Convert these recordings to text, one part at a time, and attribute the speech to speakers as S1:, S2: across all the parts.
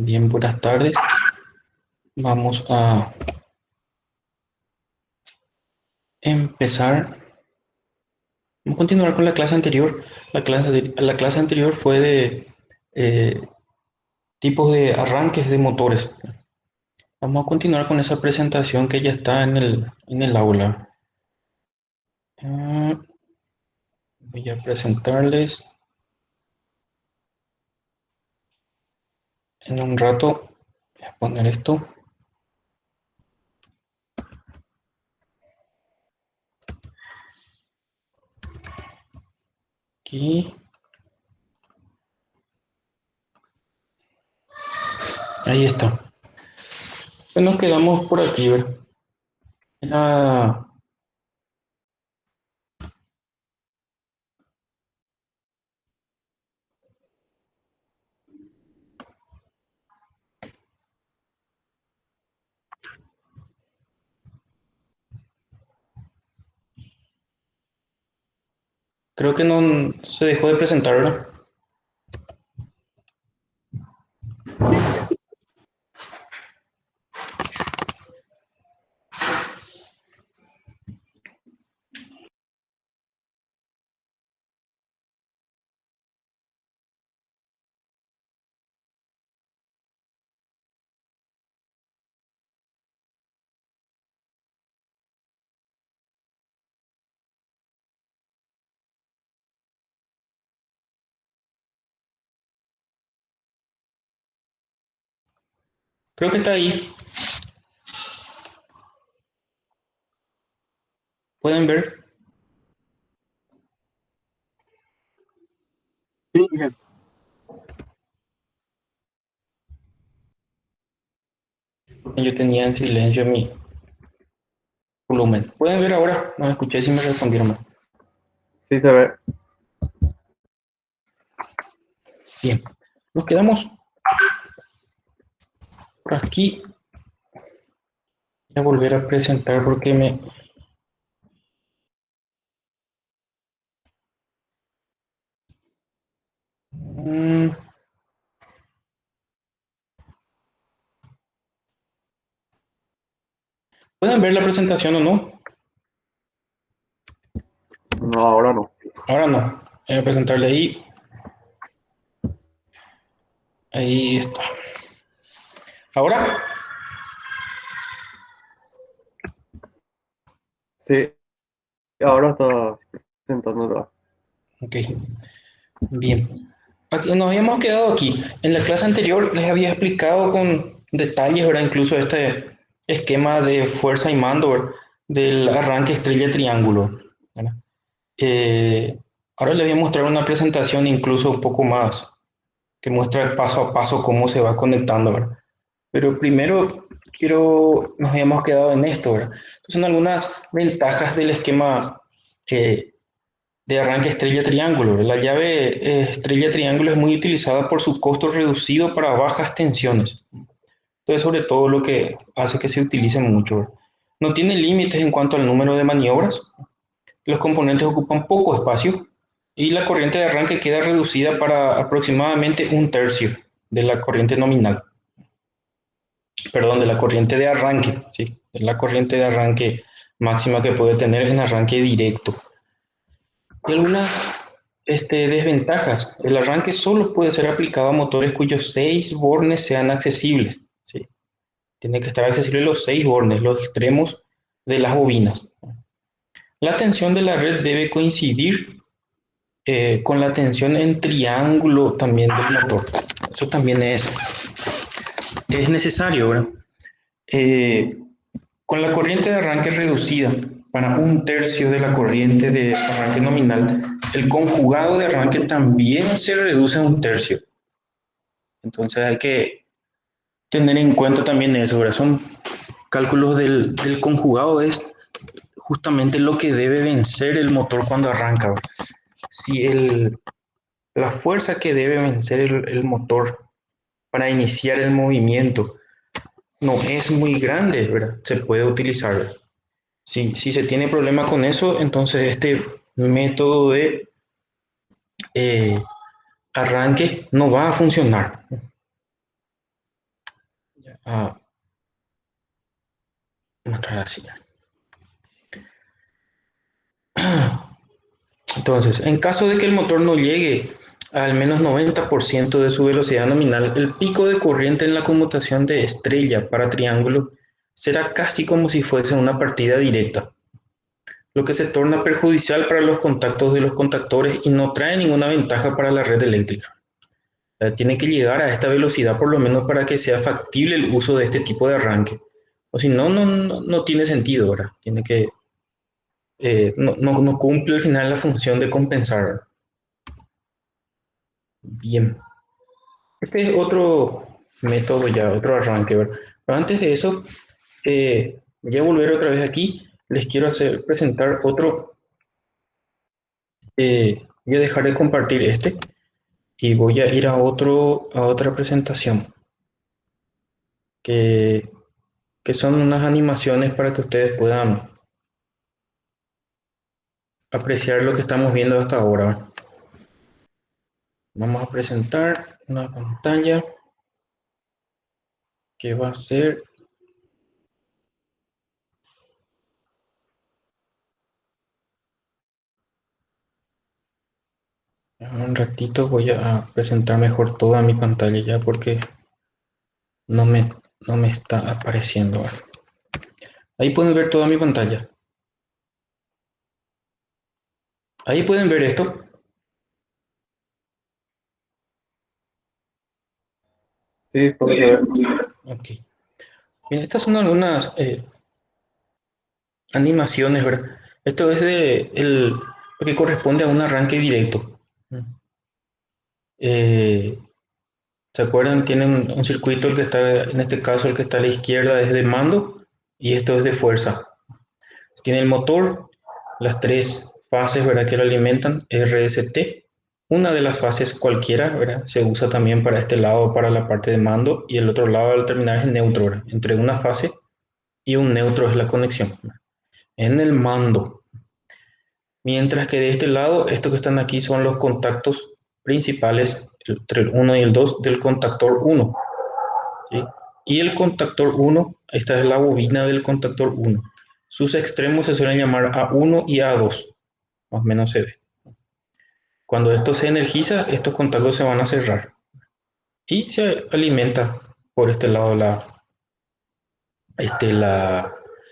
S1: Bien, buenas tardes. Vamos a empezar. Vamos a continuar con la clase anterior. La clase anterior fue de eh, tipos de arranques de motores. Vamos a continuar con esa presentación que ya está en el aula. Ah, Voy a presentarles en un rato. Voy a poner esto aquí. Ahí está. Pues nos quedamos por aquí, ¿verdad? Ah, Creo que no se dejó de presentar, ¿verdad?
S2: Sí, ya.
S1: Creo que está ahí. Pueden ver.
S2: Sí, ya.
S1: Yo tenía en silencio mi volumen. Pueden ver ahora, no escuché si me respondieron mal.
S2: Sí se ve.
S1: Bien, nos quedamos por aquí. Voy a volver a presentar porque me... Mm, ¿Pueden ver la presentación o no?
S2: No, ahora no.
S1: Ahora no. Voy a presentarle ahí. Ahí está. ¿Ahora?
S2: Sí, ahora está presentando otra.
S1: Ok, bien. Aquí, nos habíamos quedado aquí. En la clase anterior les había explicado con detalles, ¿verdad? Incluso este esquema de fuerza y mando, ¿verdad? Del arranque estrella-triángulo, ¿verdad? Eh, Ahora les voy a mostrar una presentación incluso un poco más que muestra paso a paso cómo se va conectando, ¿verdad? Pero primero nos habíamos quedado en esto, ¿verdad? Entonces, son algunas ventajas del esquema de arranque estrella-triángulo, ¿verdad? La llave estrella-triángulo es muy utilizada por su costo reducido para bajas tensiones. Entonces, sobre todo lo que hace que se utilice mucho, ¿verdad? No tiene límites en cuanto al número de maniobras, los componentes ocupan poco espacio y la corriente de arranque queda reducida para aproximadamente un tercio de la corriente nominal, perdón, de la corriente de arranque, ¿sí? De la corriente de arranque máxima que puede tener en arranque directo. Y algunas desventajas. El arranque solo puede ser aplicado a motores cuyos 6 bornes sean accesibles, ¿sí? Tiene que estar accesible los 6 bornes, los extremos de las bobinas. La tensión de la red debe coincidir con la tensión en triángulo también del motor. Eso también es necesario, ¿verdad? Eh, con la corriente de arranque reducida para un tercio de la corriente de arranque nominal, el conjugado de arranque también se reduce a un tercio. Entonces hay que tener en cuenta también eso, ¿verdad? Son cálculos del conjugado, es justamente lo que debe vencer el motor cuando arranca, ¿verdad? Si la fuerza que debe vencer el motor para iniciar el movimiento no es muy grande, ¿verdad? Se puede utilizar. Si se tiene problema con eso, entonces este método de eh, arranque no va a funcionar. a mostrar así. Entonces, en caso de que el motor no llegue a al menos 90% de su velocidad nominal, el pico de corriente en la conmutación de estrella para triángulo será casi como si fuese una partida directa, lo que se torna perjudicial para los contactos de los contactores y no trae ninguna ventaja para la red eléctrica. Tiene que llegar a esta velocidad por lo menos para que sea factible el uso de este tipo de arranque. O si no, no tiene sentido, ¿verdad? Tiene que, no cumple al final la función de compensar, ¿verdad? Bien. Este es otro método ya, otro arranque, ¿verdad? Pero antes de eso, voy a volver otra vez aquí. Les quiero presentar otro. Voy a dejar de compartir este y voy a ir a otra presentación que, que son unas animaciones para que ustedes puedan apreciar lo que estamos viendo hasta ahora. Vamos a presentar una pantalla que va a ser. En un ratito voy a presentar mejor toda mi pantalla ya porque no me, no me está apareciendo. Ahí pueden ver toda mi pantalla. Ahí pueden ver esto.
S2: Sí, porque se ve.
S1: Ok. Bien, estas son algunas animaciones, ¿verdad? Esto es lo que corresponde a un arranque directo. Eh, ¿Se acuerdan? Tienen un circuito, el que está, en este caso, el que está a la izquierda es de mando y esto es de fuerza. Tiene el motor, las tres fases, ¿verdad? Que lo alimentan, RST. Una de las fases cualquiera, ¿verdad? Se usa también para este lado, para la parte de mando, y el otro lado al terminar es neutro, ¿verdad? Entre una fase y un neutro es la conexión. En el mando. Mientras que de este lado, estos que están aquí son los contactos principales, entre el 1 y el 2 del contactor 1. ¿Sí? Y el contactor 1, esta es la bobina del contactor 1. Sus extremos se suelen llamar A1 y A2, más o menos se ve. Cuando esto se energiza, estos contactos se van a cerrar y se alimenta por este lado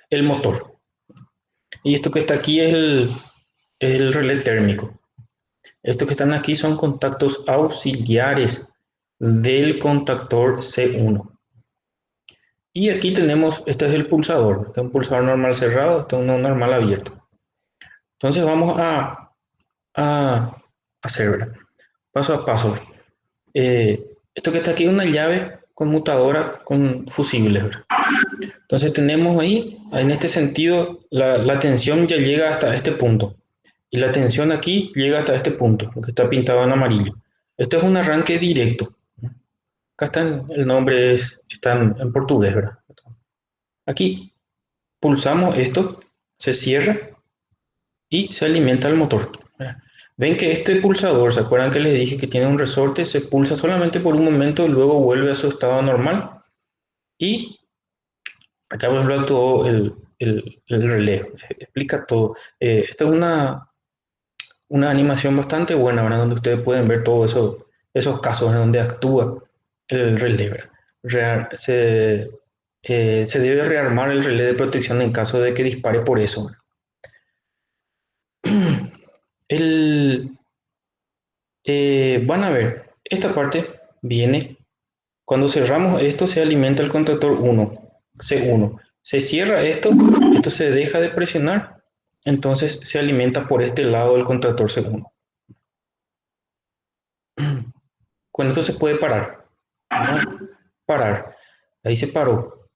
S1: el motor. Y esto que está aquí es el relé térmico. Estos que están aquí son contactos auxiliares del contactor C1. Y aquí tenemos, este es el pulsador, este es un pulsador normal cerrado, este es uno normal abierto. Entonces vamos a hacer, ¿verdad? Paso a paso. Esto que está aquí es una llave conmutadora con fusibles, ¿verdad? Entonces tenemos ahí, en este sentido, la tensión ya llega hasta este punto. Y la tensión aquí llega hasta este punto, lo que está pintado en amarillo. Esto es un arranque directo. Acá el nombre está en portugués, ¿verdad? Aquí pulsamos esto, se cierra y se alimenta el motor. Ven que este pulsador, ¿se acuerdan que les dije que tiene un resorte? Se pulsa solamente por un momento y luego vuelve a su estado normal. Y acá, por ejemplo, actuó el relé. Explica todo. Esta es una animación bastante buena, ¿verdad? Donde ustedes pueden ver todos esos casos en donde actúa el relé, ¿verdad? Se debe rearmar el relé de protección en caso de que dispare por eso. El, Van a ver, esta parte viene, cuando cerramos esto se alimenta el contactor 1, C1. Se cierra esto se deja de presionar, entonces se alimenta por este lado el contactor C1. Con esto se puede parar. ¿No? Parar. Ahí se paró.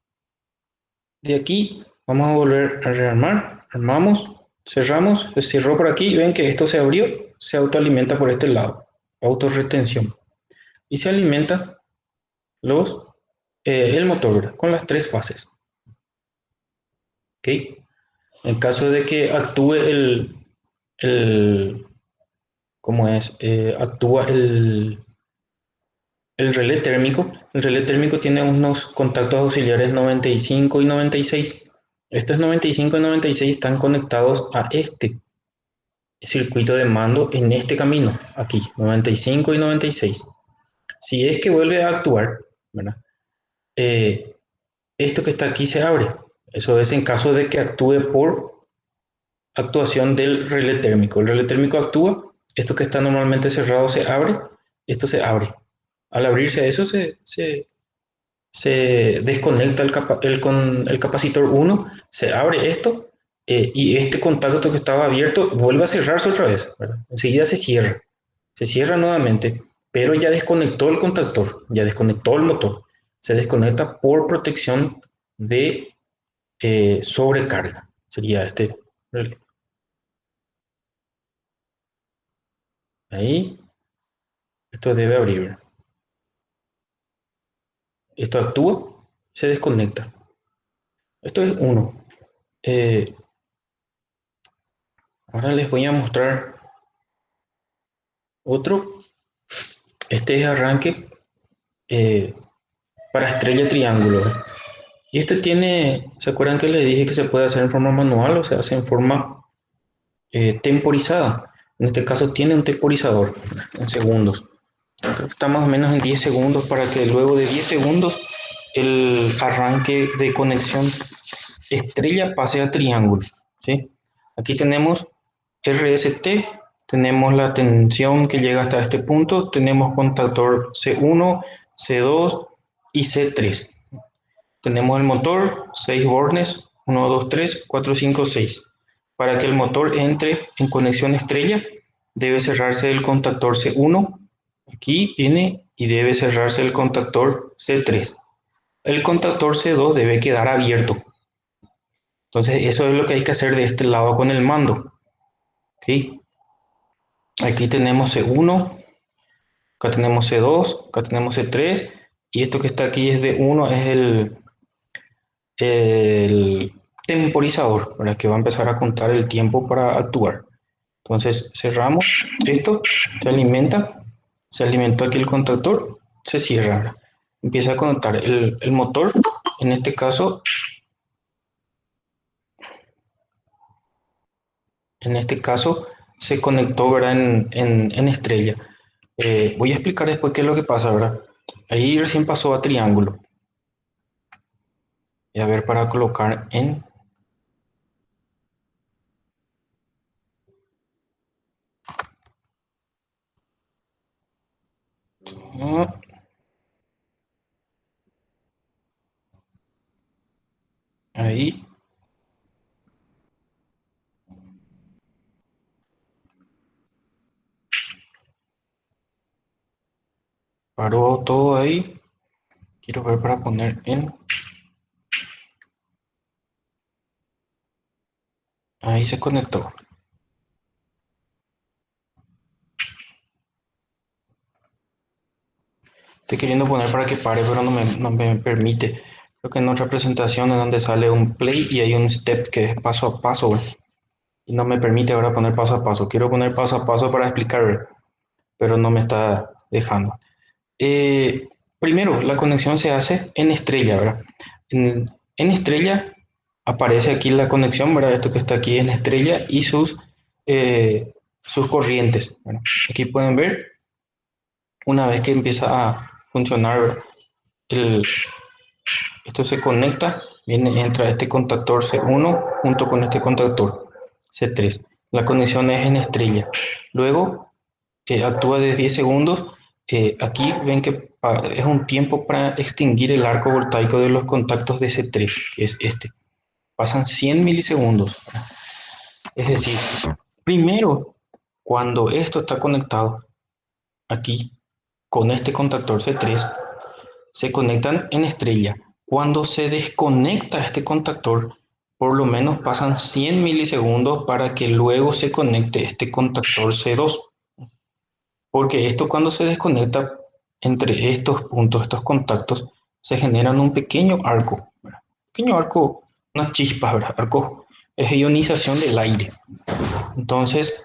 S1: De aquí vamos a volver a rearmar. Armamos, cerramos, se cerró por aquí. Ven que esto se abrió, se autoalimenta por este lado. Autorretención. Y se alimenta los, el motor, ¿verdad? Con las tres fases. ¿Ok? En caso de que actúe el ¿cómo es? Actúa El relé térmico tiene unos contactos auxiliares 95 y 96. Estos 95 y 96 están conectados a este circuito de mando en este camino, aquí, 95 y 96. Si es que vuelve a actuar, ¿verdad? Eh, esto que está aquí se abre. Eso es en caso de que actúe por actuación del relé térmico. El relé térmico actúa, esto que está normalmente cerrado se abre, esto se abre. Al abrirse eso se desconecta el capacitor 1, se abre esto y este contacto que estaba abierto vuelve a cerrarse otra vez, ¿verdad? Enseguida se cierra nuevamente, pero ya desconectó el contactor, ya desconectó el motor, se desconecta por protección de sobrecarga, sería este relé. Ahí, esto debe abrir. Esto actúa, se desconecta. Esto es uno. Eh, ahora les voy a mostrar otro. Este es arranque eh, para estrella triángulo, ¿verdad? Y este tiene, ¿se acuerdan que les dije que se puede hacer en forma manual o se hace en forma temporizada? En este caso tiene un temporizador, ¿verdad? En segundos. Creo que está más o menos en 10 segundos para que luego de 10 segundos el arranque de conexión estrella pase a triángulo, ¿sí? Aquí tenemos RST, tenemos la tensión que llega hasta este punto, tenemos contactor C1, C2 y C3. Tenemos el motor, 6 bornes, 1, 2, 3, 4, 5, 6. Para que el motor entre en conexión estrella, debe cerrarse el contactor C1, aquí viene y debe cerrarse el contactor C3. El contactor C2 debe quedar abierto. Entonces, eso es lo que hay que hacer de este lado con el mando. ¿Okay? Aquí tenemos C1, acá tenemos C2, acá tenemos C3, y esto que está aquí es de 1, es el temporizador, para que va a empezar a contar el tiempo para actuar. Entonces cerramos esto, se alimentó aquí el contactor, se cierra, empieza a conectar el motor, en este caso, se conectó, ¿verdad? En estrella. Voy a explicar después qué es lo que pasa, ¿verdad? Ahí recién pasó a triángulo. Y a ver, para colocar en... Ahí, paró todo ahí. Quiero ver para poner en... Ahí se conectó. Estoy queriendo poner para que pare, pero no me permite. Creo que en otra presentación en donde sale un play y hay un step que es paso a paso, ¿ve? Y no me permite ahora poner paso a paso. Quiero poner paso a paso para explicar, ¿ve? Pero no me está dejando. Primero, la conexión se hace en estrella, ¿verdad? En estrella aparece aquí la conexión, ¿verdad? Esto que está aquí en estrella y sus corrientes. Bueno, aquí pueden ver, una vez que empieza a funcionar, ¿verdad? El, Esto se conecta, entra este contactor C1 junto con este contactor C3. La conexión es en estrella. Luego actúa de 10 segundos. Aquí ven que es un tiempo para extinguir el arco voltaico de los contactos de C3, que es este. Pasan 100 milisegundos. Es decir, primero, cuando esto está conectado aquí con este contactor C3, se conectan en estrella. Cuando se desconecta este contactor, por lo menos pasan 100 milisegundos para que luego se conecte este contactor C2. Porque esto cuando se desconecta entre estos puntos, estos contactos, se generan un pequeño arco, ¿verdad? Pequeño arco, unas chispas, ¿verdad? Arco es ionización del aire. Entonces,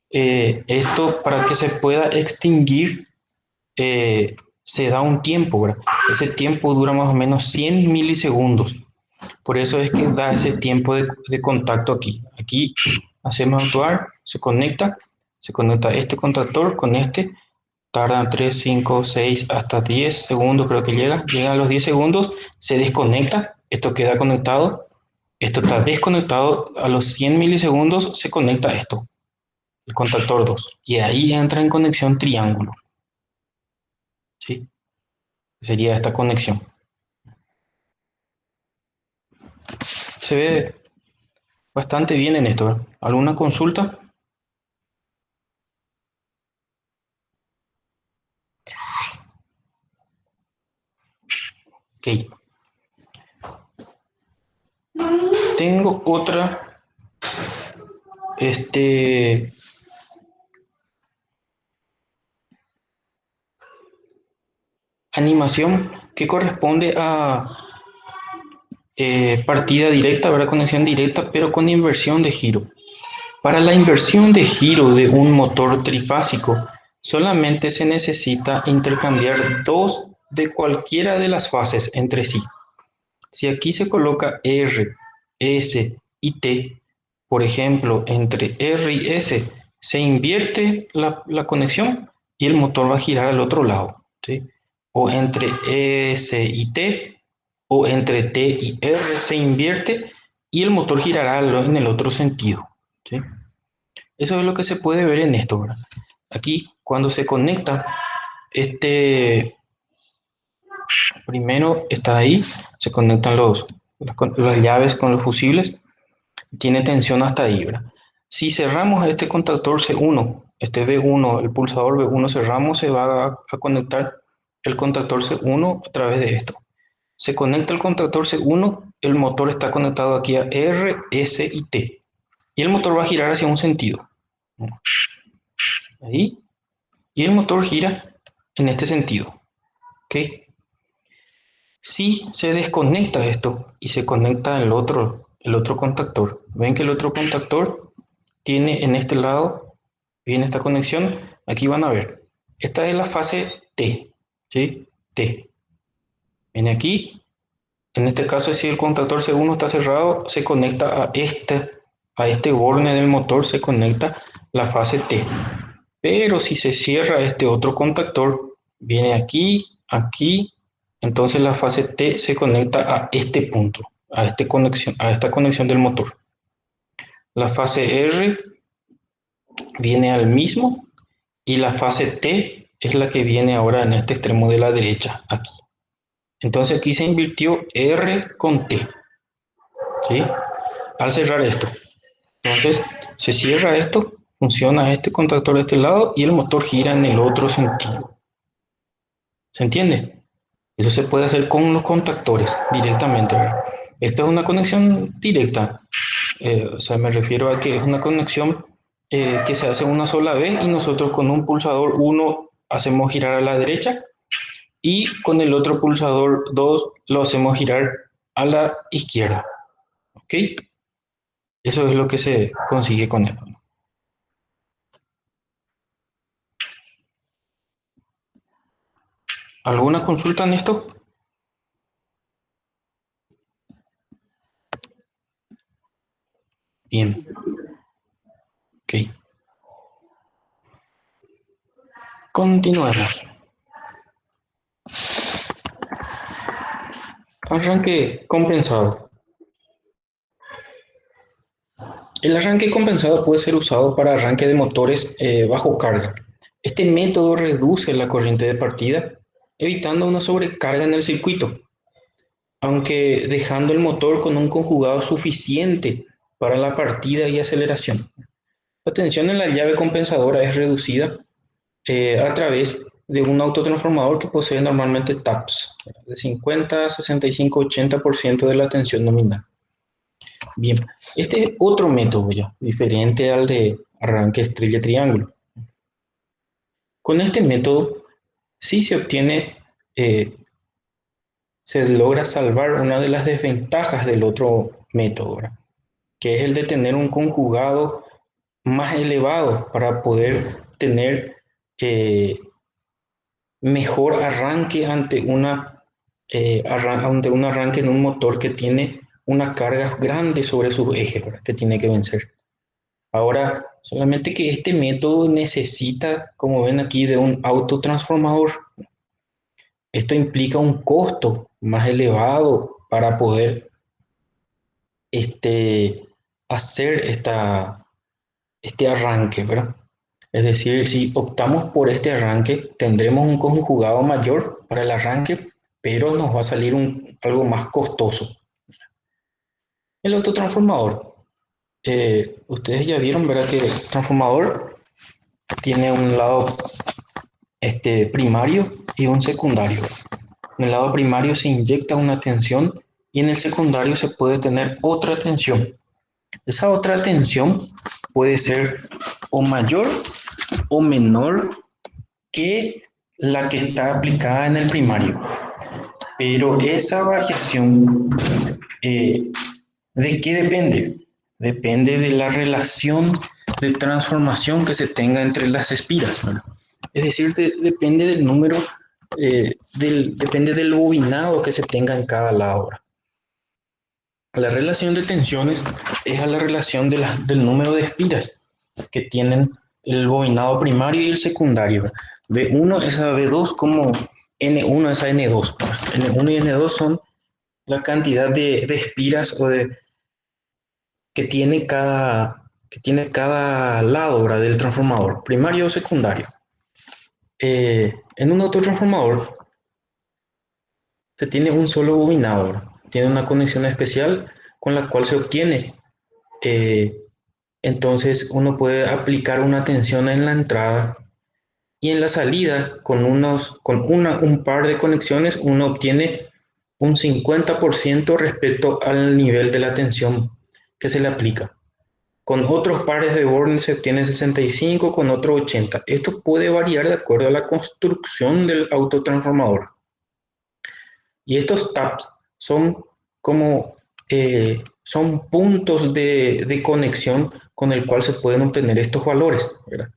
S1: esto para que se pueda extinguir se da un tiempo, ¿verdad? Ese tiempo dura más o menos 100 milisegundos. Por eso es que da ese tiempo de contacto aquí. Aquí hacemos actuar, se conecta este contactor con este, tardan 3, 5, 6, hasta 10 segundos creo que llega a los 10 segundos, se desconecta, esto queda conectado, esto está desconectado, a los 100 milisegundos se conecta esto, el contactor 2 y ahí entra en conexión triángulo, ¿sí? Sería esta conexión. Se ve bastante bien en esto, ¿verdad? ¿Alguna consulta? Ok. Tengo otra, este, animación que corresponde a partida directa, ¿verdad? Conexión directa, pero con inversión de giro. Para la inversión de giro de un motor trifásico, solamente se necesita intercambiar dos de cualquiera de las fases entre sí. Si aquí se coloca R, S y T, por ejemplo, entre R y S se invierte la conexión y el motor va a girar al otro lado, ¿sí? O entre S y T, o entre T y R se invierte y el motor girará en el otro sentido, ¿sí? Eso es lo que se puede ver en esto, ¿verdad? Aquí, cuando se conecta, este primero está ahí, se conectan las llaves con los fusibles, tiene tensión hasta ahí, ¿verdad? Si cerramos este contactor C1, este B1, el pulsador B1 cerramos, se va a conectar el contactor C1 a través de esto. Se conecta el contactor C1, el motor está conectado aquí a R, S y T. Y el motor va a girar hacia un sentido. Ahí. Y el motor gira en este sentido. ¿Ok? Si se desconecta esto y se conecta el otro contactor, ven que el otro contactor tiene en este lado, viene esta conexión, aquí van a ver. Esta es la fase T, ¿sí? T. Viene aquí, en este caso si el contactor C1 está cerrado, se conecta a este borne del motor, se conecta la fase T. Pero si se cierra este otro contactor, viene aquí, aquí, entonces la fase T se conecta a este punto, a esta conexión del motor. La fase R viene al mismo y la fase T es la que viene ahora en este extremo de la derecha, aquí. Entonces aquí se invirtió R con T, ¿sí? Al cerrar esto. Entonces se cierra esto, funciona este contactor de este lado y el motor gira en el otro sentido. ¿Se entiende? Eso se puede hacer con los contactores directamente, ¿verdad? Esta es una conexión directa, o sea, me refiero a que es una conexión que se hace una sola vez y nosotros con un pulsador 1 hacemos girar a la derecha y con el otro pulsador 2 lo hacemos girar a la izquierda. ¿Ok? Eso es lo que se consigue con esto. ¿Alguna consulta en esto? Bien, ok. Continuemos. Arranque compensado. El arranque compensado puede ser usado para arranque de motores bajo carga. Este método reduce la corriente de partida, evitando una sobrecarga en el circuito, aunque dejando el motor con un conjugado suficiente para la partida y aceleración. La tensión en la llave compensadora es reducida a través de un autotransformador que posee normalmente TAPS, de 50, 65, 80% de la tensión nominal. Bien, este es otro método ya, diferente al de arranque estrella-triángulo. Con este método sí se obtiene, eh, se logra salvar una de las desventajas del otro método, ¿verdad? Que es el de tener un conjugado más elevado para poder tener eh, mejor arranque ante un arranque en un motor que tiene una carga grande sobre sus ejes, ¿verdad? Que tiene que vencer. Ahora, solamente que este método necesita, como ven aquí, de un autotransformador. Esto implica un costo más elevado para poder este, hacer este arranque, ¿verdad? Es decir, si optamos por este arranque, tendremos un conjugado mayor para el arranque, pero nos va a salir algo más costoso. El autotransformador. Ustedes ya vieron, ¿verdad? Que el transformador tiene un lado primario y un secundario. En el lado primario se inyecta una tensión y en el secundario se puede tener otra tensión. Esa otra tensión puede ser o mayor o menor que la que está aplicada en el primario. Pero esa variación, ¿de qué depende? Depende de la relación de transformación que se tenga entre las espiras, ¿verdad? Es decir, depende del número, depende del bobinado que se tenga en cada lado. La relación de tensiones es a la relación del número de espiras que tienen el bobinado primario y el secundario. V1 es a V2 como N1 es a N2. N1 y N2 son la cantidad de espiras que tiene cada lado, ¿verdad? Del transformador, primario o secundario. En un autotransformador se tiene un solo bobinado, ¿verdad? Tiene una conexión especial con la cual se obtiene. eh, entonces uno puede aplicar una tensión en la entrada y en la salida un par de conexiones uno obtiene un 50% respecto al nivel de la tensión que se le aplica. Con otros pares de bornes se obtiene 65, con otro 80. Esto puede variar de acuerdo a la construcción del autotransformador. Y estos taps son como son puntos de conexión con el cual se pueden obtener estos valores, ¿verdad?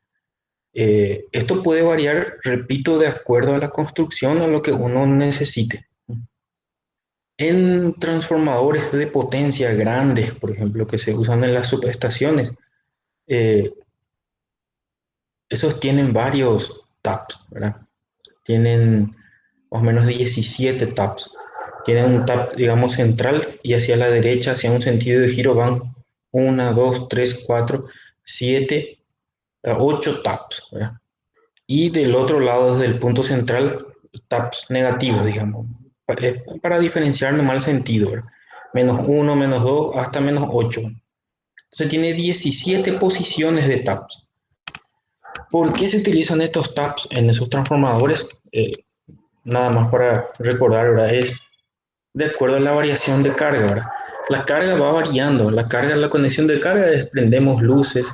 S1: Esto puede variar, repito, de acuerdo a la construcción, a lo que uno necesite. En transformadores de potencia grandes, por ejemplo, que se usan en las subestaciones, eh, esos tienen varios taps, ¿verdad? Tienen más o menos 17 taps. Tienen un tap, digamos, central y hacia la derecha, hacia un sentido de giro, van 1, 2, 3, 4, 7, 8 taps, ¿verdad? Y del otro lado, desde el punto central, taps negativos, digamos, para diferenciar nomás el sentido, ¿verdad? Menos 1, menos 2, hasta menos 8. Entonces tiene 17 posiciones de taps. ¿Por qué se utilizan estos taps en esos transformadores? Nada más para recordar, ¿verdad? Es de acuerdo a la variación de carga, ¿verdad? La carga va variando, la conexión de carga es prendemos luces,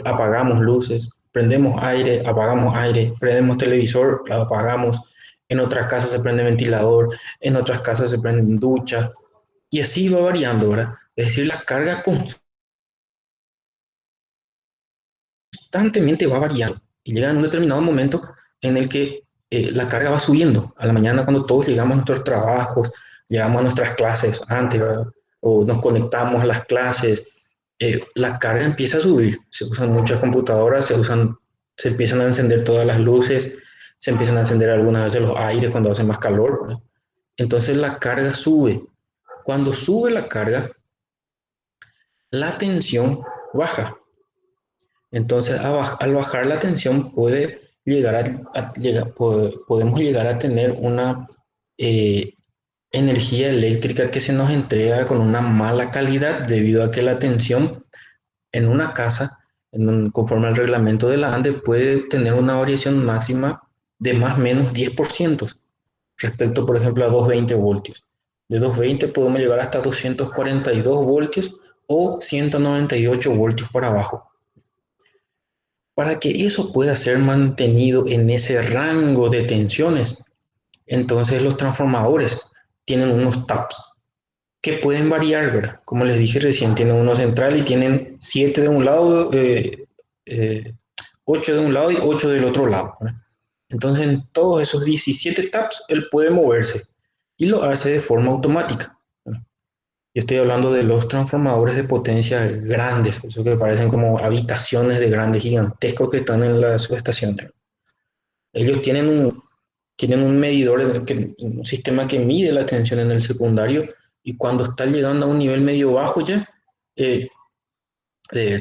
S1: apagamos luces, prendemos aire, apagamos aire, prendemos televisor, lo apagamos, en otras casas se prende ventilador, en otras casas se prende ducha, y así va variando, ¿verdad? Es decir, la carga constantemente va variando y llega en un determinado momento en el que la carga va subiendo. A la mañana cuando todos llegamos a nuestros trabajos, llegamos a nuestras clases antes, ¿verdad? O nos conectamos a las clases, la carga empieza a subir. Se usan muchas computadoras, se empiezan a encender todas las luces, se empiezan a encender algunas veces los aires cuando hace más calor, ¿verdad? Entonces la carga sube. Cuando sube la carga, la tensión baja. Entonces, al bajar la tensión podemos llegar a tener una eh, energía eléctrica que se nos entrega con una mala calidad debido a que la tensión en una casa, conforme al reglamento de la ANDE, puede tener una variación máxima de más o menos 10% respecto, por ejemplo, a 220 voltios. De 220 podemos llegar hasta 242 voltios o 198 voltios para abajo. Para que eso pueda ser mantenido en ese rango de tensiones, entonces los transformadores tienen unos taps que pueden variar, ¿verdad? Como les dije recién, tienen uno central y tienen 7 de un lado, 8 de un lado y 8 del otro lado, ¿verdad? Entonces, en todos esos 17 taps, él puede moverse y lo hace de forma automática. Yo estoy hablando de los transformadores de potencia grandes, esos que parecen como habitaciones de grandes, gigantescos que están en las subestaciones. Ellos tienen un medidor, un sistema que mide la tensión en el secundario y cuando está llegando a un nivel medio bajo ya, eh,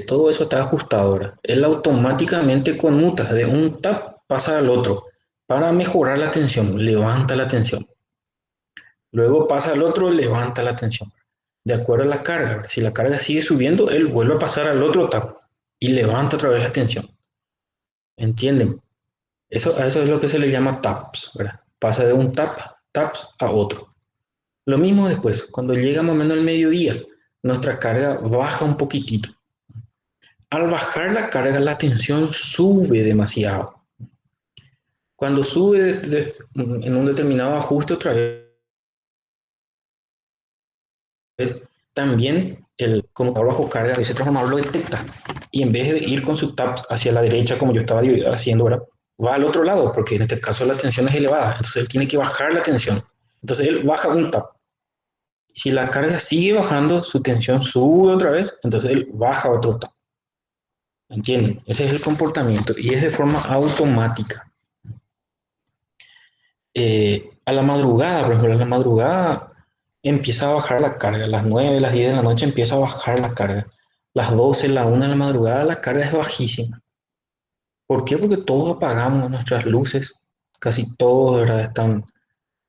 S1: todo eso está ajustado ahora. Él automáticamente conmuta de un tap pasa al otro para mejorar la tensión, levanta la tensión. Luego pasa al otro, levanta la tensión. De acuerdo a la carga. Si la carga sigue subiendo, él vuelve a pasar al otro tap y levanta otra vez la tensión. ¿Entienden? A eso es lo que se le llama taps, ¿verdad? Pasa de un taps a otro. Lo mismo después, cuando llega más o menos el mediodía, nuestra carga baja un poquitito. Al bajar la carga, la tensión sube demasiado. Cuando sube en un determinado ajuste otra vez, también el conmutador bajo carga de ese transformador lo detecta y en vez de ir con su tap hacia la derecha como yo estaba haciendo ahora, va al otro lado porque en este caso la tensión es elevada, entonces él tiene que bajar la tensión. Entonces él baja un tap. Si la carga sigue bajando, su tensión sube otra vez, entonces él baja otro tap. ¿Entienden? Ese es el comportamiento y es de forma automática. A la madrugada, por ejemplo, a la madrugada empieza a bajar la carga. A las 9, las 10 de la noche empieza a bajar la carga. Las 12, la 1 de la madrugada la carga es bajísima. ¿Por qué? Porque todos apagamos nuestras luces. Casi todos, ¿verdad? Están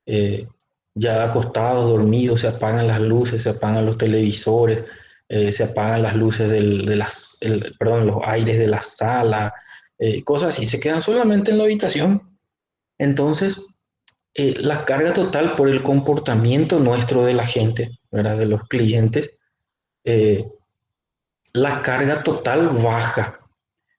S1: eh, ya acostados, dormidos, se apagan las luces, se apagan los televisores, se apagan las luces perdón, los aires de la sala, cosas así. Se quedan solamente en la habitación. Entonces, la carga total por el comportamiento nuestro de la gente, ¿verdad? De los clientes, eh, la carga total baja.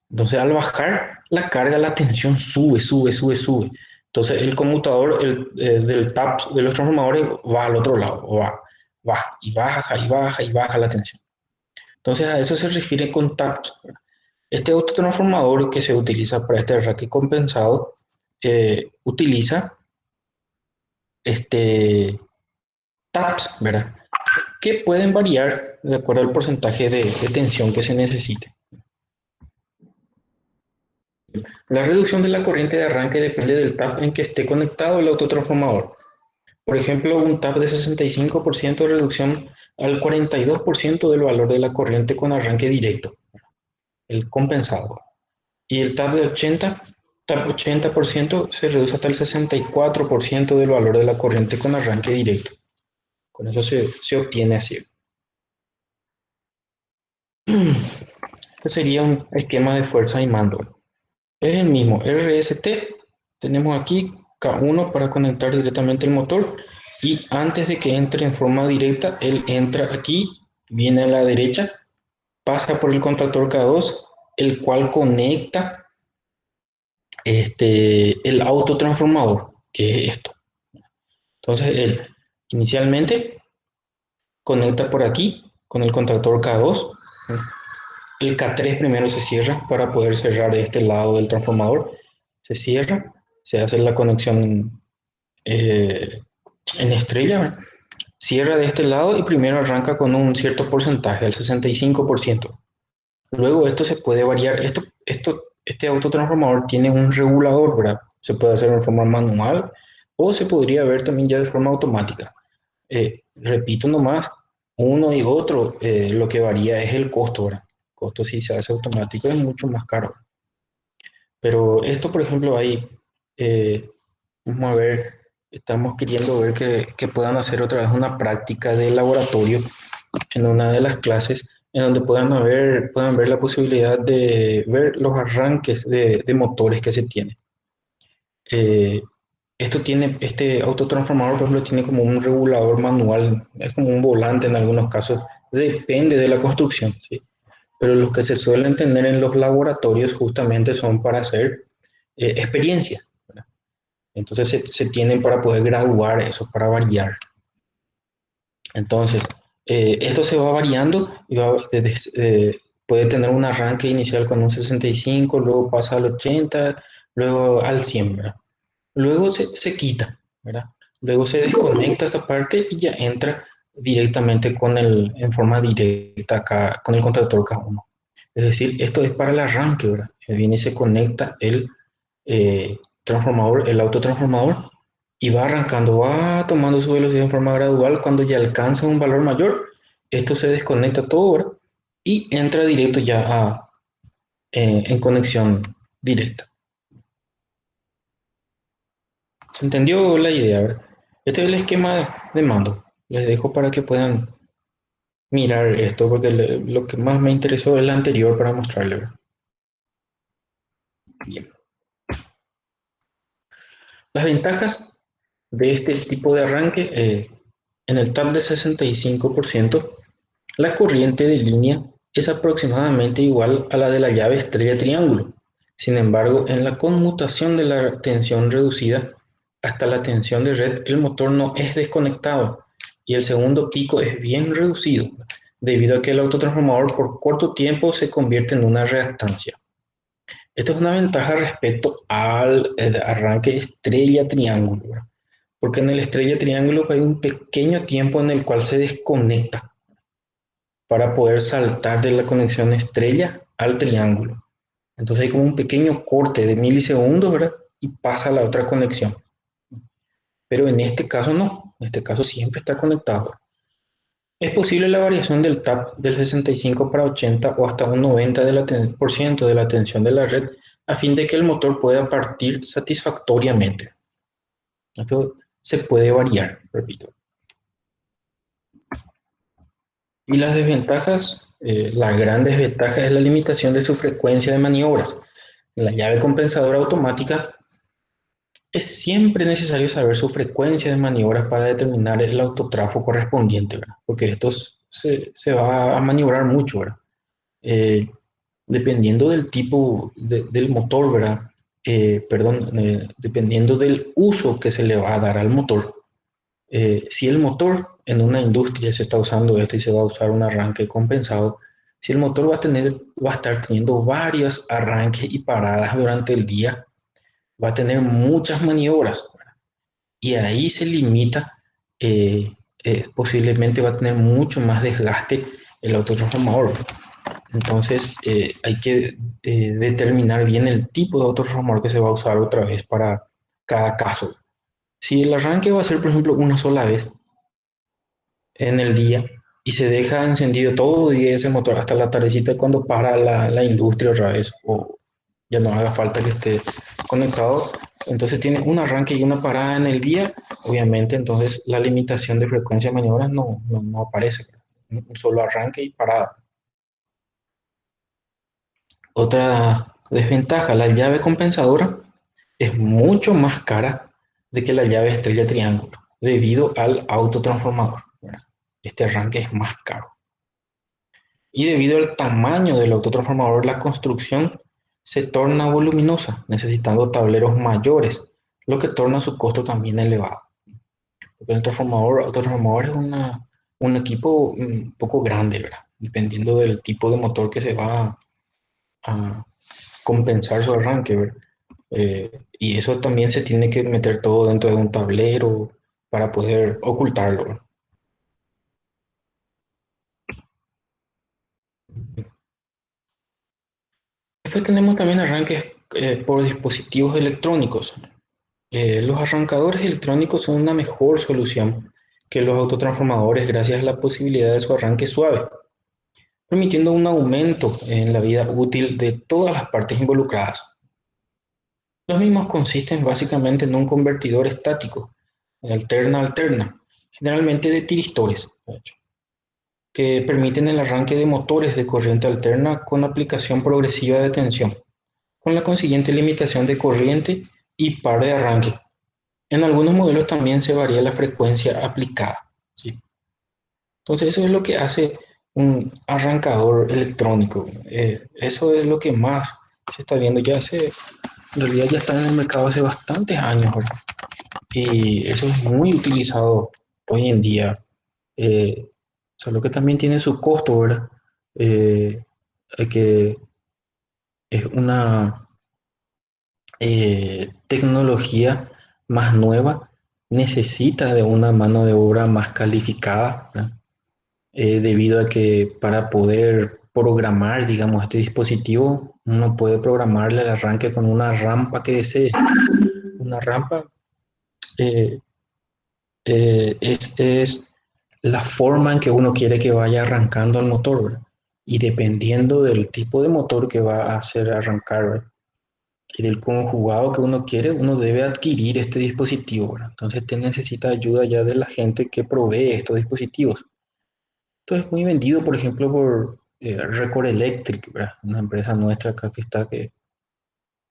S1: Entonces, al bajar la carga, la tensión sube, sube, sube, sube. Entonces, el conmutador del TAP de los transformadores va al otro lado, va, y baja, y baja, y baja la tensión. Entonces, a eso se refiere con TAPs. Este autotransformador que se utiliza para este rack compensado utiliza este, TAPs, ¿verdad? Que pueden variar de acuerdo al porcentaje de tensión que se necesite. La reducción de la corriente de arranque depende del tap en que esté conectado el autotransformador. Por ejemplo, un tap de 65% de reducción al 42% del valor de la corriente con arranque directo, el compensado. Y el tap 80% se reduce hasta el 64% del valor de la corriente con arranque directo. Con eso se obtiene así. Este sería un esquema de fuerza y mando. Es el mismo, RST, tenemos aquí K1 para conectar directamente el motor y antes de que entre en forma directa, él entra aquí, viene a la derecha, pasa por el contactor K2, el cual conecta el autotransformador, que es esto. Entonces él inicialmente conecta por aquí con el contactor K2, el K3 primero se cierra para poder cerrar este lado del transformador, se cierra, se hace la conexión en estrella, cierra de este lado y primero arranca con un cierto porcentaje, el 65%. Luego esto se puede variar, este autotransformador tiene un regulador, ¿verdad? Se puede hacer en forma manual o se podría ver también ya de forma automática. Repito nomás, uno y otro, lo que varía es el costo, ¿verdad? El costo si se hace automático es mucho más caro. Pero esto, por ejemplo, ahí, eh, vamos a ver, estamos queriendo ver que puedan hacer otra vez una práctica de laboratorio en una de las clases en donde puedan ver la posibilidad de ver los arranques de motores que se tienen. Eh, este autotransformador, por ejemplo, tiene como un regulador manual, es como un volante en algunos casos, depende de la construcción, ¿sí? Pero los que se suelen tener en los laboratorios justamente son para hacer experiencias, ¿verdad? Entonces se tienen para poder graduar eso, para variar. Entonces, esto se va variando y puede tener un arranque inicial con un 65, luego pasa al 80, luego al 100, ¿verdad? Luego se quita, ¿verdad? Luego se desconecta esta parte y ya entra directamente en forma directa acá, con el contactor K1. Es decir, esto es para el arranque, ¿verdad? Viene y se conecta transformador, el autotransformador, y va arrancando, va tomando su velocidad en forma gradual. Cuando ya alcanza un valor mayor, esto se desconecta todo, ¿verdad? Y entra directo ya en conexión directa. ¿Se entendió la idea, verdad? Este es el esquema de mando. Les dejo para que puedan mirar esto, porque lo que más me interesó es el anterior para mostrarles, ¿verdad? Bien. Las ventajas de este tipo de arranque, en el TAP de 65%, la corriente de línea es aproximadamente igual a la de la llave estrella triángulo. Sin embargo, en la conmutación de la tensión reducida hasta la tensión de red, el motor no es desconectado y el segundo pico es bien reducido, debido a que el autotransformador por corto tiempo se convierte en una reactancia. Esto es una ventaja respecto al arranque estrella triángulo, ¿verdad? Porque en el estrella triángulo hay un pequeño tiempo en el cual se desconecta para poder saltar de la conexión estrella al triángulo. Entonces hay como un pequeño corte de milisegundos, ¿verdad? Y pasa a la otra conexión. Pero en este caso no, en este caso siempre está conectado. Es posible la variación del TAP del 65 para 80 o hasta un 90% de la tensión de la red a fin de que el motor pueda partir satisfactoriamente. Esto se puede variar, repito. Y las desventajas, la gran desventaja es la limitación de su frecuencia de maniobras. En la llave compensadora automática es siempre necesario saber su frecuencia de maniobras para determinar el autotrafo correspondiente, ¿verdad? Porque esto se va a maniobrar mucho, ¿verdad? Eh, Dependiendo del tipo del motor, ¿verdad? Perdón, dependiendo del uso que se le va a dar al motor. Si el motor en una industria se está usando esto y se va a usar un arranque compensado, si el motor va a estar teniendo varios arranques y paradas durante el día, va a tener muchas maniobras, ¿verdad? Y ahí se limita, posiblemente va a tener mucho más desgaste el autotransformador. Entonces, hay que determinar bien el tipo de autotransformador que se va a usar otra vez para cada caso. Si el arranque va a ser, por ejemplo, una sola vez en el día y se deja encendido todo el día ese motor hasta la tardecita cuando para la industria otra vez o ya no haga falta que esté conectado, entonces tiene un arranque y una parada en el día, obviamente entonces la limitación de frecuencia de maniobras no aparece, un solo arranque y parada. Otra desventaja, la llave compensadora es mucho más cara de que la llave estrella triángulo debido al autotransformador, ¿verdad? Este arranque es más caro. Y debido al tamaño del autotransformador, la construcción se torna voluminosa, necesitando tableros mayores, lo que torna su costo también elevado. Porque el autotransformador es un equipo un poco grande, ¿verdad? Dependiendo del tipo de motor que se va a compensar su arranque, ¿verdad? Y eso también se tiene que meter todo dentro de un tablero para poder ocultarlo, ¿verdad? Después tenemos también arranques por dispositivos electrónicos. Los arrancadores electrónicos son una mejor solución que los autotransformadores gracias a la posibilidad de su arranque suave, permitiendo un aumento en la vida útil de todas las partes involucradas. Los mismos consisten básicamente en un convertidor estático, alterna-alterna, generalmente de tiristores, de hecho, que permiten el arranque de motores de corriente alterna con aplicación progresiva de tensión, con la consiguiente limitación de corriente y par de arranque. En algunos modelos también se varía la frecuencia aplicada, ¿sí? Entonces eso es lo que hace un arrancador electrónico. Eso es lo que más se está viendo. En realidad ya está en el mercado hace bastantes años, ¿verdad? Y eso es muy utilizado hoy en día. Solo que también tiene su costo, ¿verdad? Que es tecnología más nueva necesita de una mano de obra más calificada, ¿verdad? Debido a que para poder programar, digamos, este dispositivo, uno puede programarle el arranque con una rampa que desee. Una rampa eh, es la forma en que uno quiere que vaya arrancando el motor, ¿verdad? Y dependiendo del tipo de motor que va a hacer arrancar, ¿verdad? Y del conjugado que uno quiere, uno debe adquirir este dispositivo, ¿verdad? Entonces te necesita ayuda ya de la gente que provee estos dispositivos. Esto es muy vendido, por ejemplo, por Record Electric, ¿verdad? Una empresa nuestra acá que está,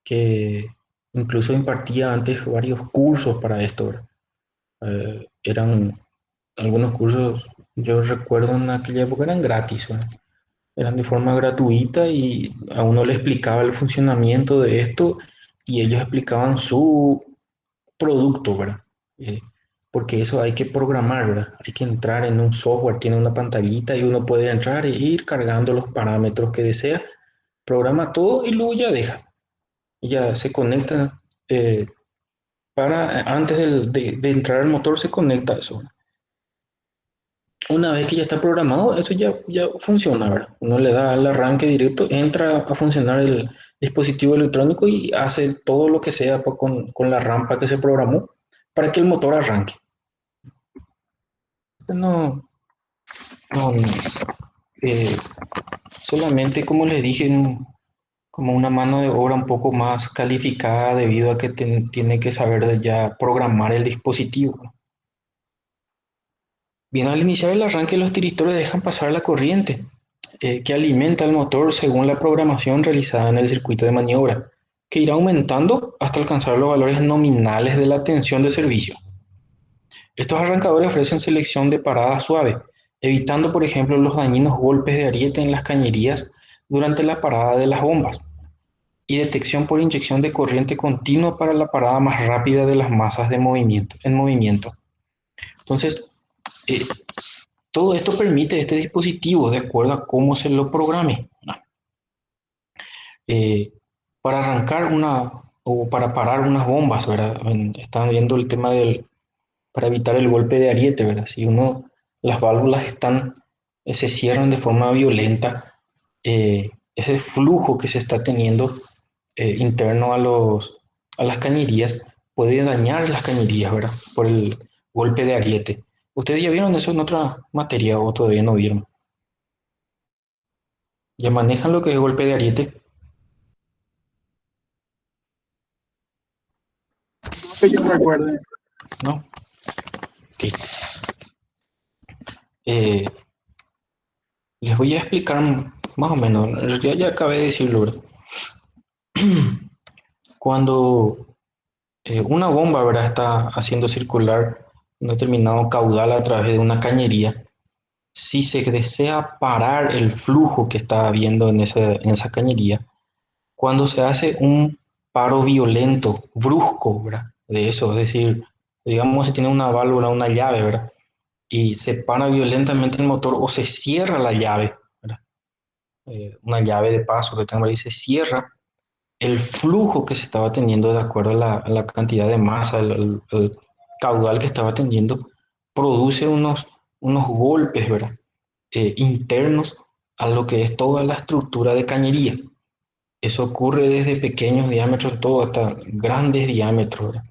S1: que incluso impartía antes varios cursos para esto, ¿verdad? Eran algunos cursos, yo recuerdo en aquella época eran gratis, ¿verdad? Eran de forma gratuita y a uno le explicaba el funcionamiento de esto y ellos explicaban su producto, ¿verdad? Eh, Porque eso hay que programar, ¿verdad? Hay que entrar en un software, tiene una pantallita y uno puede entrar e ir cargando los parámetros que desea, programa todo y luego ya deja. Y ya se conecta, antes de entrar al motor se conecta eso. Una vez que ya está programado, eso ya funciona, ¿verdad? Uno le da al arranque directo, entra a funcionar el dispositivo electrónico y hace todo lo que sea pues, con la rampa que se programó para que el motor arranque. No, no, no, eh, solamente como les dije, como una mano de obra un poco más calificada debido a que tiene que saber ya programar el dispositivo. Bien, al iniciar el arranque, los tiristores dejan pasar la corriente que alimenta el motor según la programación realizada en el circuito de maniobra, que irá aumentando hasta alcanzar los valores nominales de la tensión de servicio. Estos arrancadores ofrecen selección de parada suave, evitando, por ejemplo, los dañinos golpes de ariete en las cañerías durante la parada de las bombas, y detección por inyección de corriente continua para la parada más rápida de las masas en movimiento. Entonces, eh, todo esto permite este dispositivo de acuerdo a cómo se lo programe. Eh, para arrancar o para parar unas bombas, ¿verdad? Están viendo el tema para evitar el golpe de ariete, ¿verdad? Si las válvulas se cierran de forma violenta, ese flujo que se está teniendo interno a las cañerías puede dañar las cañerías, ¿verdad? Por el golpe de ariete. ¿Ustedes ya vieron eso en otra materia o todavía no vieron? ¿Ya manejan lo que es golpe de ariete?
S3: Que yo recuerde.
S1: ¿No? Ok. Eh, Les voy a explicar más o menos. En realidad ya acabé de decirlo, ¿verdad? Cuando una bomba, ¿verdad? Está haciendo circular un determinado caudal a través de una cañería, si se desea parar el flujo que está habiendo en esa cañería, cuando se hace un paro violento, brusco, ¿verdad? De eso, es decir, digamos si tiene una válvula, una llave, ¿verdad? Y se para violentamente el motor o se cierra la llave, ¿verdad? Una llave de paso que tengo ahí se cierra, el flujo que se estaba teniendo de acuerdo a a la cantidad de masa, el caudal que estaba teniendo, produce unos golpes, ¿verdad? Internos a lo que es toda la estructura de cañería. Eso ocurre desde pequeños diámetros todo hasta grandes diámetros, ¿verdad?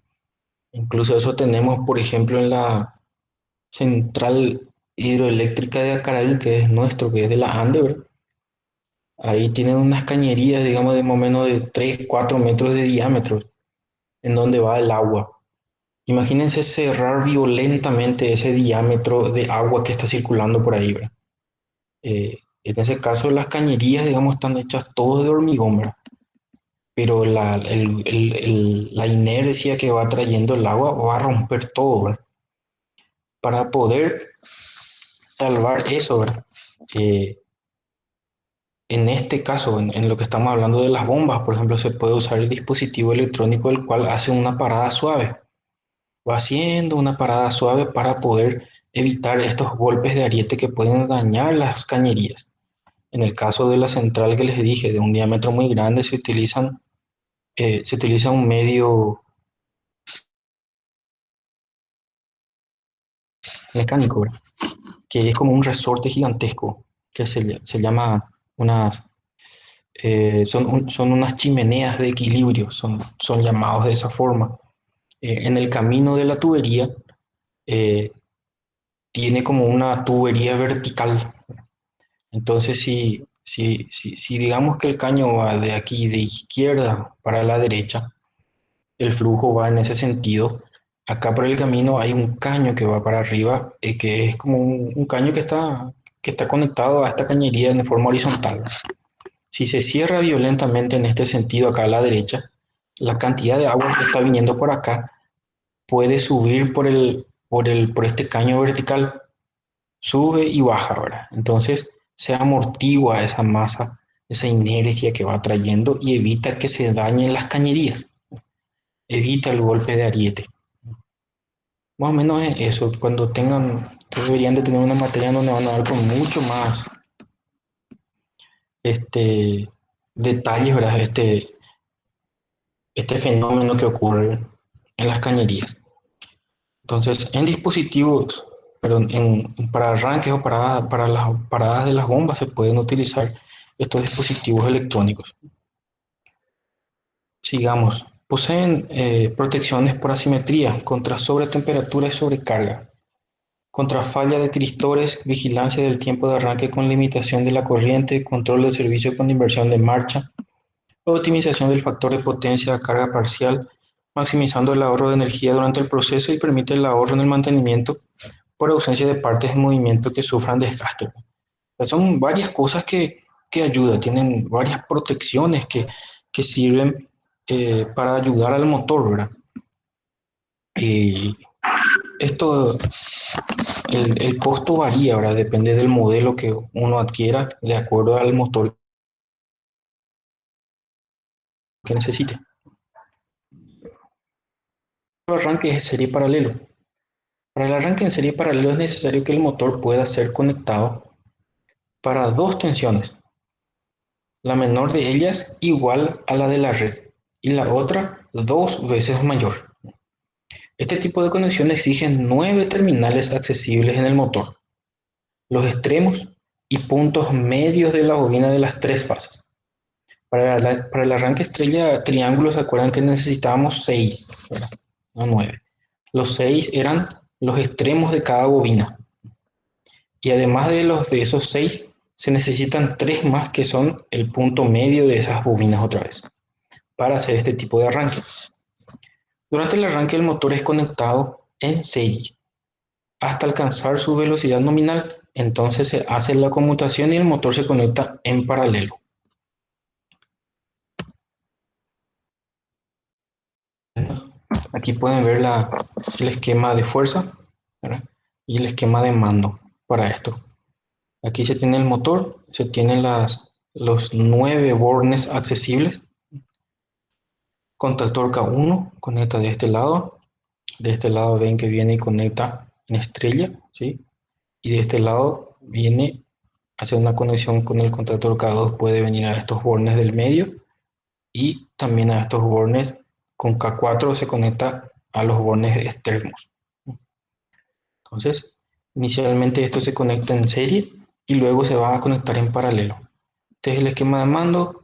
S1: Incluso eso tenemos, por ejemplo, en la central hidroeléctrica de Acaraí, que es nuestro, que es de la Ande, ¿verdad? Ahí tienen unas cañerías, digamos, de más o menos de 3 4 metros de diámetro, en donde va el agua. Imagínense cerrar violentamente ese diámetro de agua que está circulando por ahí, ¿verdad? En ese caso, las cañerías, digamos, están hechas todas de hormigón, ¿verdad? Pero la inercia que va trayendo el agua va a romper todo, ¿verdad? Para poder salvar eso, ¿verdad? Eh, en este caso, en lo que estamos hablando de las bombas, por ejemplo, se puede usar el dispositivo electrónico el cual hace una parada suave. Va haciendo una parada suave para poder evitar estos golpes de ariete que pueden dañar las cañerías. En el caso de la central que les dije, de un diámetro muy grande, se utilizan se utiliza un medio mecánico, ¿verdad? Que es como un resorte gigantesco, que se llama unas, son unas chimeneas de equilibrio, son llamados de esa forma. En el camino de la tubería eh, tiene como una tubería vertical. Entonces, si digamos que el caño va de aquí, de izquierda para la derecha, el flujo va en ese sentido. Acá por el camino hay un caño que va para arriba, que es como un caño que está conectado a esta cañería de forma horizontal. Si se cierra violentamente en este sentido acá a la derecha, la cantidad de agua que está viniendo por acá puede subir por este caño vertical, sube y baja, ¿verdad? Entonces se amortigua esa masa, esa inercia que va trayendo y evita que se dañen las cañerías, evita el golpe de ariete. Más o menos es eso, cuando tengan, deberían de tener una materia donde van a dar con mucho más este, detalles, ¿verdad? Este fenómeno que ocurre en las cañerías. Entonces, en dispositivos, perdón, para arranques o para las paradas de las bombas se pueden utilizar estos dispositivos electrónicos. Sigamos. Poseen protecciones por asimetría contra sobretemperatura y sobrecarga, contra falla de tristores, vigilancia del tiempo de arranque con limitación de la corriente, control del servicio con inversión de marcha, optimización del factor de potencia a carga parcial, maximizando el ahorro de energía durante el proceso y permite el ahorro en el mantenimiento por ausencia de partes en movimiento que sufran desgaste. O sea, son varias cosas que ayudan, tienen varias protecciones que sirven para ayudar al motor, ¿verdad? Y esto, el costo varía, ¿verdad? Depende del modelo que uno adquiera de acuerdo al motor que necesite. El arranque es serie paralelo. Para el arranque en serie paralelo es necesario que el motor pueda ser conectado para dos tensiones, la menor de ellas igual a la de la red y la otra dos veces mayor. Este tipo de conexión exige 9 terminales accesibles en el motor, los extremos y puntos medios de la bobina de las tres fases. Para el arranque estrella triángulo, se acuerdan que necesitábamos 6, no 9. Los 6 eran los extremos de cada bobina. Y además de esos 6, se necesitan 3 más que son el punto medio de esas bobinas otra vez, para hacer este tipo de arranque. Durante el arranque el motor es conectado en serie hasta alcanzar su velocidad nominal. Entonces se hace la conmutación y el motor se conecta en paralelo. Aquí pueden ver el esquema de fuerza, ¿verdad? Y el esquema de mando para esto. Aquí se tiene el motor, se tienen los 9 bornes accesibles. Contactor K1 conecta de este lado ven que viene y conecta en estrella, ¿sí? Y de este lado viene a hacer una conexión con el contactor K2, puede venir a estos bornes del medio y también a estos bornes con K4 se conecta a los bornes externos. Entonces, inicialmente esto se conecta en serie y luego se va a conectar en paralelo. Este es el esquema de mando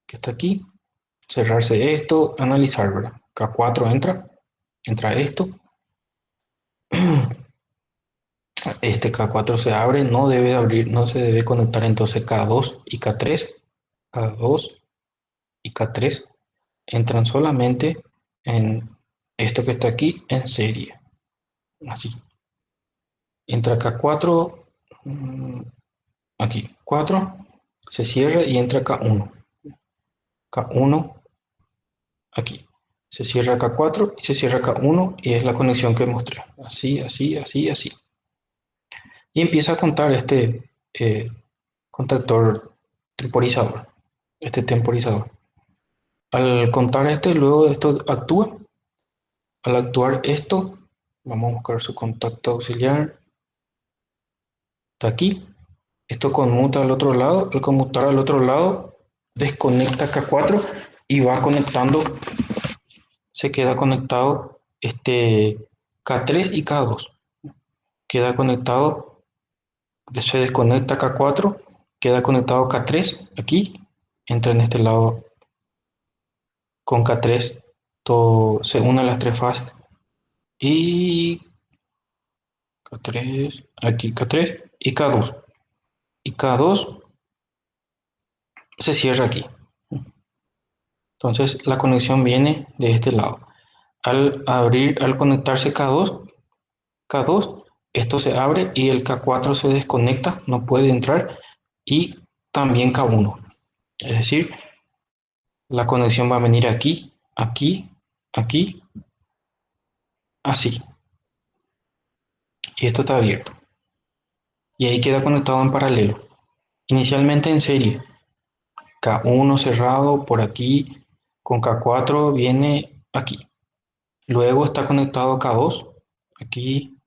S1: que está aquí. Cerrarse esto, analizar, ¿verdad? K4 entra esto. Este K4 se abre, no debe abrir, no se debe conectar entonces K2 y K3. K2 y K3 entran solamente en esto que está aquí en serie. Así. Entra K4, aquí, 4, se cierra y entra K1. K1, aquí. Se cierra K4 y se cierra K1 y es la conexión que mostré. Así, así, así, así. Y empieza a contar este contactor temporizador. Este temporizador. Al contar este, luego esto actúa. Al actuar esto, vamos a buscar su contacto auxiliar. Está aquí. Esto conmuta al otro lado. Al conmutar al otro lado, desconecta K4 y va conectando, se queda conectado K3 y K2. Queda conectado, se desconecta K4, queda conectado K3 aquí, entra en este lado con K3, todo, se unen las tres fases y K3, aquí K3 y K2. Y K2 se cierra aquí. Entonces la conexión viene de este lado. Al conectarse K2, esto se abre y el K4 se desconecta, no puede entrar, y también K1. Es decir, la conexión va a venir aquí, aquí, aquí, así. Y esto está abierto. Y ahí queda conectado en paralelo. Inicialmente en serie. K1 cerrado por aquí, con K4 viene aquí. Luego está conectado a K2. Aquí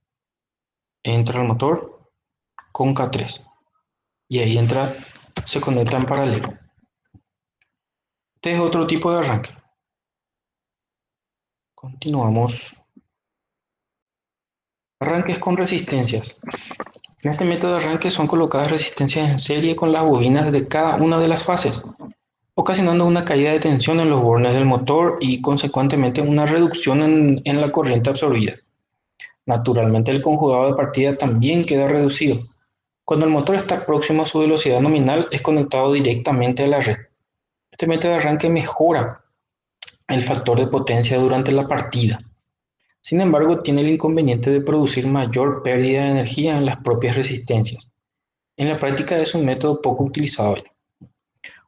S1: entra el motor con K3. Y ahí entra, se conecta en paralelo. Este es otro tipo de arranque. Continuamos. Arranques con resistencias. En este método de arranque son colocadas resistencias en serie con las bobinas de cada una de las fases, ocasionando una caída de tensión en los bornes del motor y consecuentemente una reducción en la corriente absorbida. Naturalmente el conjugado de partida también queda reducido. Cuando el motor está próximo a su velocidad nominal es conectado directamente a la red. Este método de arranque mejora el factor de potencia durante la partida. Sin embargo, tiene el inconveniente de producir mayor pérdida de energía en las propias resistencias. En la práctica es un método poco utilizado ya.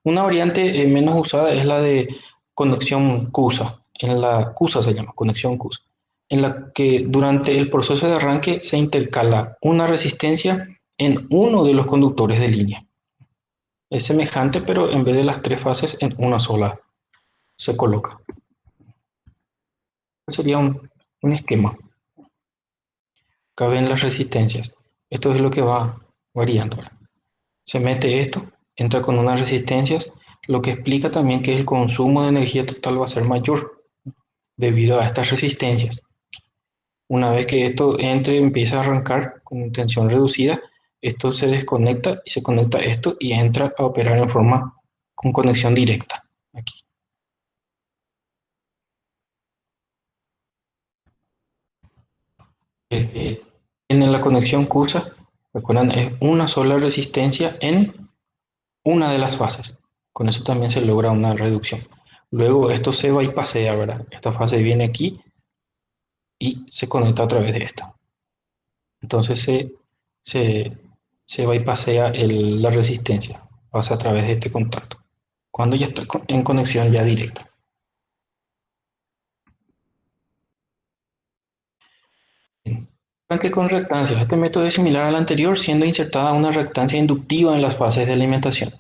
S1: Una variante menos usada es la de conexión CUSA, en la CUSA se llama, conexión CUSA, en la que durante el proceso de arranque se intercala una resistencia en uno de los conductores de línea. Es semejante, pero en vez de las tres fases, en una sola se coloca. Sería un esquema. Acá ven las resistencias. Esto es lo que va variando. Se mete esto, entra con unas resistencias, lo que explica también que el consumo de energía total va a ser mayor debido a estas resistencias. Una vez que esto entre, empieza a arrancar con tensión reducida, esto se desconecta y se conecta a esto y entra a operar en forma con conexión directa. Aquí. En la conexión CURSA, recuerdan, es una sola resistencia en una de las fases. Con eso también se logra una reducción. Luego esto se bypassea, ¿verdad? Esta fase viene aquí y se conecta a través de esta. Entonces se, se bypassea la resistencia, pasa a través de este contacto, cuando ya está en conexión ya directa. Arranque con reactancias. Este método es similar al anterior, siendo insertada una reactancia inductiva en las fases de alimentación.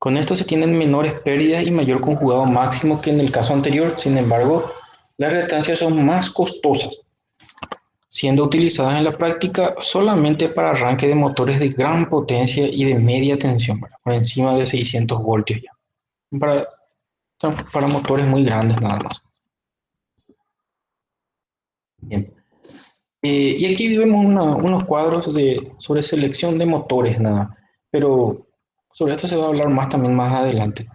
S1: Con esto se tienen menores pérdidas y mayor conjugado máximo que en el caso anterior. Sin embargo, las reactancias son más costosas, siendo utilizadas en la práctica solamente para arranque de motores de gran potencia y de media tensión, ¿verdad? Por encima de 600 voltios ya. Para, para motores muy grandes nada más. Bien. Y aquí vemos unos cuadros sobre selección de motores, nada. Pero sobre esto se va a hablar más también más adelante.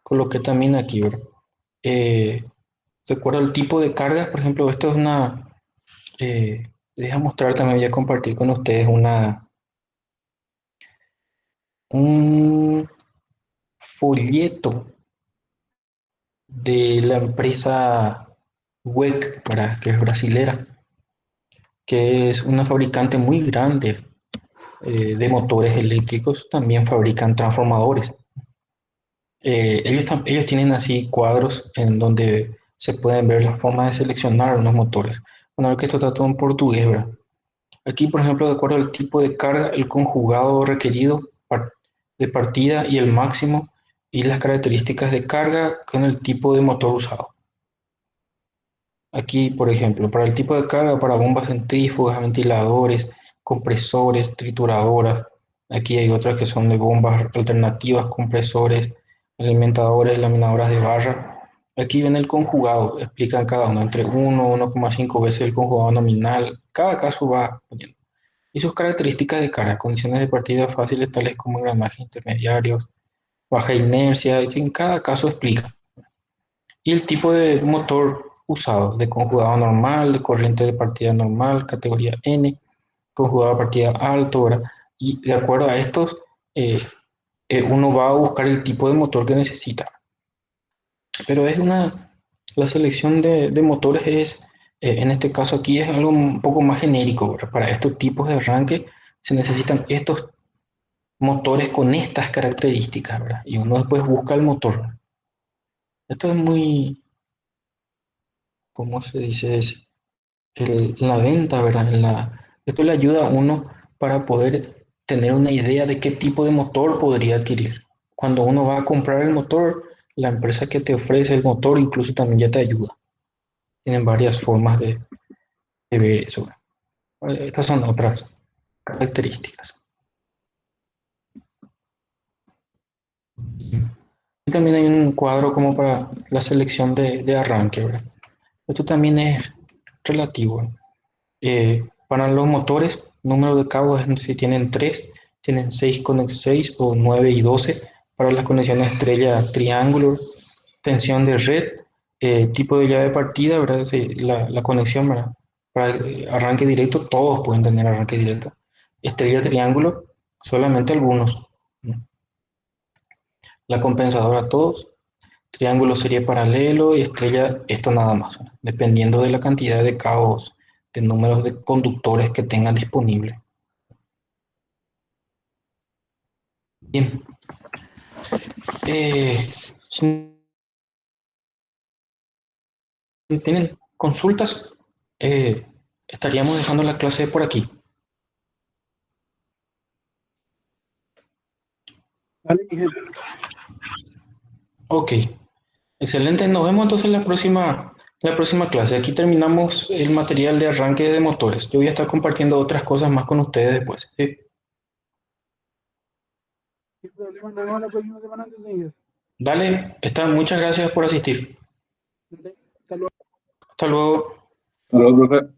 S1: Coloqué también aquí, ¿verdad? De acuerdo al tipo de cargas, por ejemplo, esto es una... deja mostrar también, voy a compartir con ustedes un folleto de la empresa WEC, que es brasilera, que es una fabricante muy grande de motores eléctricos, también fabrican transformadores. Ellos tienen así cuadros en donde se pueden ver la forma de seleccionar unos motores. Bueno, que esto está todo en portugués, ¿verdad? Aquí, por ejemplo, de acuerdo al tipo de carga, el conjugado requerido de partida y el máximo y las características de carga con el tipo de motor usado. Aquí, por ejemplo, para el tipo de carga, para bombas centrífugas, ventiladores, compresores, trituradoras. Aquí hay otras que son de bombas alternativas, compresores, alimentadores, laminadoras de barra. Aquí ven el conjugado, explican cada uno, entre 1 1,5 veces el conjugado nominal. Cada caso va poniendo. Y sus características de carga, condiciones de partida fáciles tales como engranajes intermediarios, baja inercia, y en cada caso explica. Y el tipo de motor usado, de conjugado normal, de corriente de partida normal, categoría N, conjugado de partida alto, ¿verdad? Y de acuerdo a estos, uno va a buscar el tipo de motor que necesita. Pero la selección de motores es, en este caso aquí es algo un poco más genérico, ¿verdad? Para estos tipos de arranque se necesitan estos motores con estas características, ¿verdad? Y uno después busca el motor. Esto es muy, ¿cómo se dice? Es la venta, ¿verdad? Esto le ayuda a uno para poder tener una idea de qué tipo de motor podría adquirir. Cuando uno va a comprar el motor, la empresa que te ofrece el motor incluso también ya te ayuda. Tienen varias formas de ver eso. Estas son otras características. Y también hay un cuadro como para la selección de arranque, ¿verdad? Esto también es relativo. Para los motores, número de cabos es si tienen 3, tienen 6,6 o 9 y 12. Para las conexiones estrella, triángulo, tensión de red, tipo de llave de partida, ¿verdad? Sí, la conexión, ¿verdad? Para arranque directo, todos pueden tener arranque directo. Estrella, triángulo, solamente algunos. La compensadora, todos. Triángulo serie paralelo y estrella, esto nada más, ¿verdad? Dependiendo de la cantidad de cabos, de números de conductores que tengan disponible. Bien, si tienen consultas, eh, estaríamos dejando la clase por aquí.
S3: Dale, Miguel.
S1: Ok, excelente. Nos vemos entonces en la próxima clase. Aquí terminamos el material de arranque de motores. Yo voy a estar compartiendo otras cosas más con ustedes después. ¿Sí?
S3: Sin problema, nos vemos la próxima semana entonces, Miguel.
S1: Dale, muchas gracias por asistir.
S3: Dale, hasta luego.
S1: Hasta luego.
S2: Hasta luego, profe.